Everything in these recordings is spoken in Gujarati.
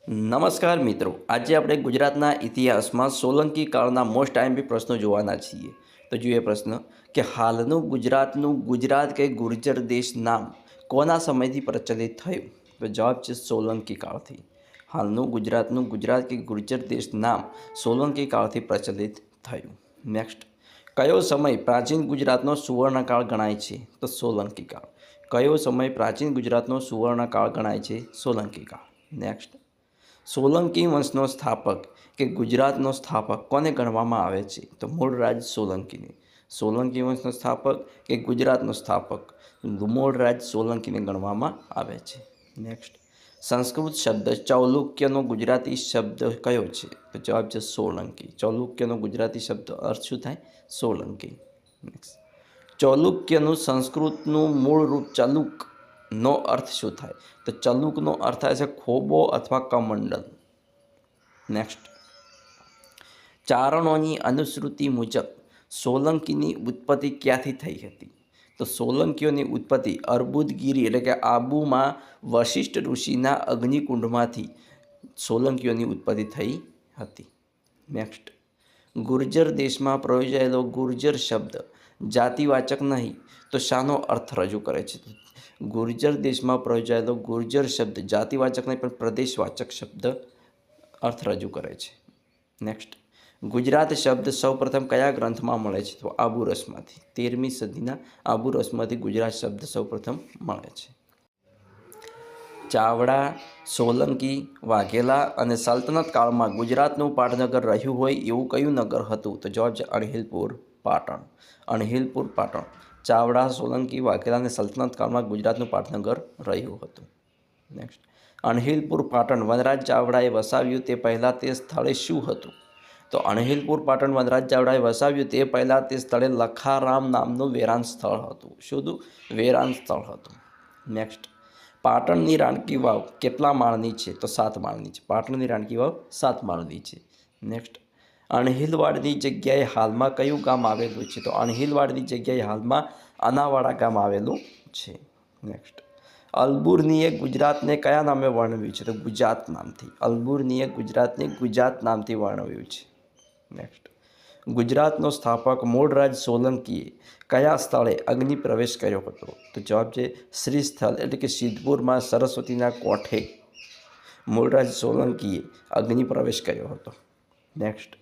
નમસ્કાર મિત્રો, આજે આપણે ગુજરાતના ઇતિહાસમાં સોલંકી કાળના મોસ્ટ આઈએમપી પ્રશ્નો જોવાના છીએ. તો જોઈએ પ્રશ્ન કે હાલનું ગુજરાતનું ગુજરાત કે ગુર્જર દેશ નામ કોના સમયથી પ્રચલિત થયું? તો જવાબ છે સોલંકી કાળથી. હાલનું ગુજરાતનું ગુજરાત કે ગુર્જર દેશ નામ સોલંકી કાળથી પ્રચલિત થયું. નેક્સ્ટ, કયો સમય પ્રાચીન ગુજરાતનો સુવર્ણકાળ ગણાય છે? તો સોલંકી કાળ. કયો સમય પ્રાચીન ગુજરાતનો સુવર્ણકાળ ગણાય છે? સોલંકી કાળ. નેક્સ્ટ, સોલંકી વંશનો સ્થાપક કે ગુજરાતનો સ્થાપક કોને ગણવામાં આવે છે? તો મૂળરાજ સોલંકીને. સોલંકી વંશનો સ્થાપક કે ગુજરાતનો સ્થાપક? મૂળરાજ સોલંકીને ગણવામાં આવે છે. નેક્સ્ટ, સંસ્કૃત શબ્દ ચૌલુક્યનો ગુજરાતી શબ્દ કયો છે? તો જવાબ છે સોલંકી. ચૌલુક્યનો ગુજરાતી શબ્દ અર્થ શું થાય? સોલંકી. નેક્સ્ટ, ચૌલુક્યનું સંસ્કૃતનું મૂળ રૂપ ચલુક નો અર્થ શું થાય? તો ચલુકનો અર્થ થાય છે ખોબો અથવા કમંડલ. નેક્સ્ટ, ચારણોની અનુશ્રુતિ મુજબ સોલંકીની ઉત્પત્તિ ક્યાંથી થઈ હતી? તો સોલંકીઓની ઉત્પત્તિ અર્બુદગીરી એટલે કે આબુમાં વશિષ્ઠ ઋષિના અગ્નિકુંડમાંથી સોલંકીઓની ઉત્પત્તિ થઈ હતી. નેક્સ્ટ, ગુર્જર દેશમાં પ્રયોજાયેલો ગુર્જર શબ્દ જાતિવાચક નહીં તો શાનો અર્થ રજૂ કરે છે? ગુર્જર દેશમાં પ્રયોજાયેલો ગુર્જર શબ્દ જાતિવાચક નહીં પણ પ્રદેશવાચક શબ્દ અર્થ રજૂ કરે છે. નેક્સ્ટ, ગુજરાત શબ્દ સૌપ્રથમ કયા ગ્રંથમાં મળે છે? તો આબુરસમાંથી. 13મી સદીના આબુરસમાંથી ગુજરાત શબ્દ સૌપ્રથમ મળે છે. ચાવડા, સોલંકી, વાઘેલા અને સલ્તનત કાળમાં ગુજરાતનું પાટનગર રહ્યું હોય એવું કયું નગર હતું? તો જવાબ છે અણહિલપુર પાટણ. અણહિલપુર પાટણ. ચાવડા, સોલંકી, વાઘેલા અને સલ્તનત કાળમાં ગુજરાતનું પાટનગર રહ્યું હતું. નેક્સ્ટ, અણહિલપુર પાટણ વનરાજ ચાવડાએ વસાવ્યું તે પહેલાં તે સ્થળે શું હતું? તો અણહિલપુર પાટણ વનરાજ ચાવડાએ વસાવ્યું તે પહેલાં તે સ્થળે લખારામ નામનું વેરાન સ્થળ હતું. શું હતું? વેરાન સ્થળ હતું. નેક્સ્ટ, પાટણની રાણકી વાવ કેટલા માળની છે? તો 7 માળની છે. પાટણની રાણકી વાવ 7 માળની છે. નેક્સ્ટ, અણહિલવાડની જગ્યાએ હાલમાં કયું ગામ આવેલું છે? તો અણહિલવાડની જગ્યાએ હાલમાં અનાવાડા ગામ આવેલું છે. નેક્સ્ટ, અલબુર્નીએ ગુજરાતને કયા નામે વર્ણવ્યું છે? તો ગુજરાત નામથી. અલબુર્નીએ ગુજરાતને ગુજરાત નામથી વર્ણવ્યું છે. નેક્સ્ટ, ગુજરાતનો સ્થાપક મૂળરાજ સોલંકીએ કયા સ્થળે અગ્નિ પ્રવેશ કર્યો હતો? તો જવાબ છે શ્રીસ્થળ એટલે કે સિદ્ધપુરમાં સરસ્વતીના કોઠે મૂળરાજ સોલંકીએ અગ્નિ પ્રવેશ કર્યો હતો. નેક્સ્ટ,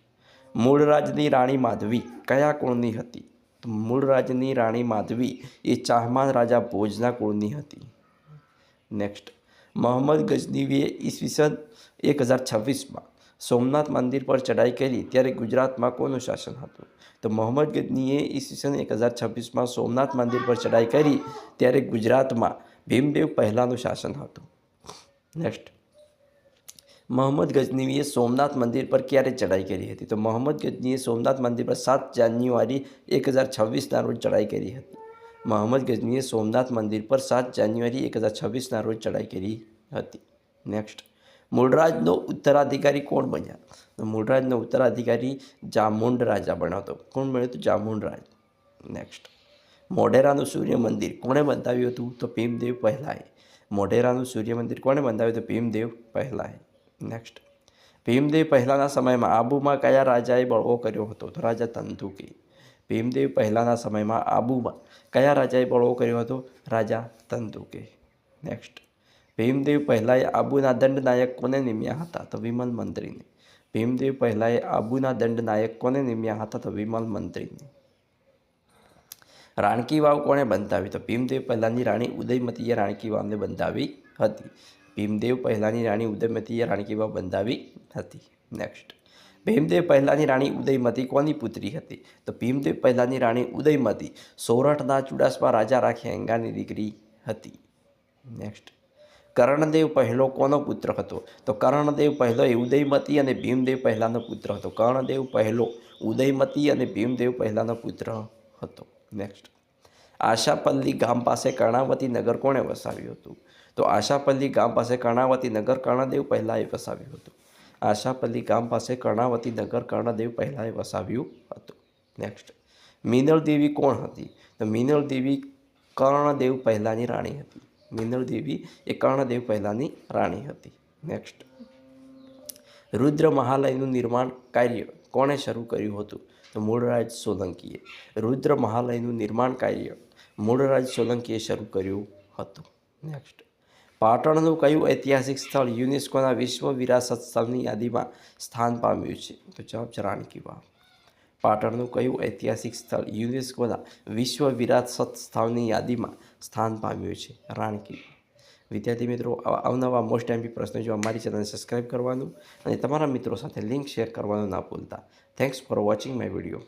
મૂળરાજની રાણી માધવી કયા કુળની હતી? તો મૂળરાજની રાણી માધવી એ ચાહમાન રાજા ભોજના કુળની હતી. નેક્સ્ટ, મોહમ્મદ ગઝનીવીએ ઈસવીસન 1026માં સોમનાથ મંદિર પર ચઢાઈ કરી ત્યારે ગુજરાતમાં કોનું શાસન હતું? તો મોહમ્મદ ગઝનીએ ઈસવીસન 1026માં સોમનાથ મંદિર પર ચઢાઈ કરી ત્યારે ગુજરાતમાં ભીમદેવ પહેલાંનું શાસન હતું. નેક્સ્ટ, મોહમ્મદ ગઝનીવીએ સોમનાથ મંદિર પર ક્યારે ચઢાઈ કરી હતી? તો મોહમ્મદ ગઝનીએ સોમનાથ મંદિર પર 7 જાન્યુઆરી 1026ના રોજ ચઢાઈ કરી હતી. મોહમ્મદ ગઝનીએ સોમનાથ મંદિર પર 7 જાન્યુઆરી 1026ના રોજ ચઢાઈ કરી હતી. નેક્સ્ટ, મૂળરાજનો ઉત્તરાધિકારી કોણ બન્યા? તો મૂળરાજનો ઉત્તરાધિકારી જામુંડ રાજા બન્યો હતો. કોણ બન્યો હતો? જામુંડ રાજ. નેક્સ્ટ, મોઢેરાનું સૂર્ય મંદિર કોણે બંધાવ્યું હતું? તો ભીમદેવ પહેલાએ. મોઢેરાનું સૂર્ય મંદિર કોણે બંધાવ્યું? તો ભીમદેવ પહેલાએ. નેક્સ્ટ, ભીમદેવ પહેલાંના સમયમાં આબુમાં કયા રાજાએ બળવો કર્યો હતો? તો રાજા તંતુકે. ભીમદેવ પહેલાંના સમયમાં આબુમાં કયા રાજાએ બળવો કર્યો હતો? રાજા તંતુકે. નેક્સ્ટ, ભીમદેવ પહેલાંએ આબુના દંડનાયક કોને નિમ્યા હતા? તો વિમલ મંત્રીને. ભીમદેવ પહેલાંએ આબુના દંડનાયક કોને નિમ્યા હતા? તો વિમલ મંત્રીને. રાણકી વાવ કોણે બંધાવી? તો ભીમદેવ પહેલાંની રાણી ઉદયમતીએ રાણકી વાવને બંધાવી હતી. ભીમદેવ પહેલાંની રાણી ઉદયમતીએ રાણકી વાવ બંધાવી હતી. નેક્સ્ટ, ભીમદેવ પહેલાંની રાણી ઉદયમતી કોની પુત્રી હતી? તો ભીમદેવ પહેલાંની રાણી ઉદયમતી સોરઠના ચુડાસમા રાજા રાખેંગાની દીકરી હતી. નેક્સ્ટ, કર્ણદેવ પહેલો કોનો પુત્ર હતો? તો કર્ણદેવ પહેલો એ ઉદયમતી અને ભીમદેવ પહેલાંનો પુત્ર હતો. કર્ણદેવ પહેલો ઉદયમતી અને ભીમદેવ પહેલાંનો પુત્ર હતો. નેક્સ્ટ, આશાપલ્લી ગામ પાસે કર્ણાવતી નગર કોણે વસાવ્યું હતું? તો આશાપલ્લી ગામ પાસે કર્ણાવતી નગર કર્ણદેવ પહેલાંએ વસાવ્યું હતું. આશાપલ્લી ગામ પાસે કર્ણાવતી નગર કર્ણદેવ પહેલાંએ વસાવ્યું હતું. નેક્સ્ટ, મિનળ દેવી કોણ હતી? તો મિનળ દેવી કર્ણદેવ પહેલાંની રાણી હતી. મિનળ દેવી એ કર્ણદેવ પહેલાંની રાણી હતી. નેક્સ્ટ, રુદ્ર મહાલયનું નિર્માણ કાર્ય કોણે શરૂ કર્યું હતું? તો મૂળરાજ સોલંકીએ. રુદ્ર મહાલયનું નિર્માણ કાર્ય મૂળરાજ સોલંકીએ શરૂ કર્યું હતું. નેક્સ્ટ, પાટણનું કયું ઐતિહાસિક સ્થળ યુનેસ્કોના વિશ્વ વિરાસત સ્થળની યાદીમાં સ્થાન પામ્યું છે? તો જવાબ છે રાણી કી વાવ. પાટણનું કયું ઐતિહાસિક સ્થળ યુનેસ્કોના વિશ્વ વિરાસત સ્થળની યાદીમાં સ્થાન પામ્યું છે? રાણી કી વાવ. વિદ્યાર્થી મિત્રો, અવનવા મોસ્ટ એમપી પ્રશ્નો જોવા અમારી ચેનલને સબસ્ક્રાઈબ કરવાનું અને તમારા મિત્રો સાથે લિંક શેર કરવાનું ના ભૂલતા. Thanks for watching my video.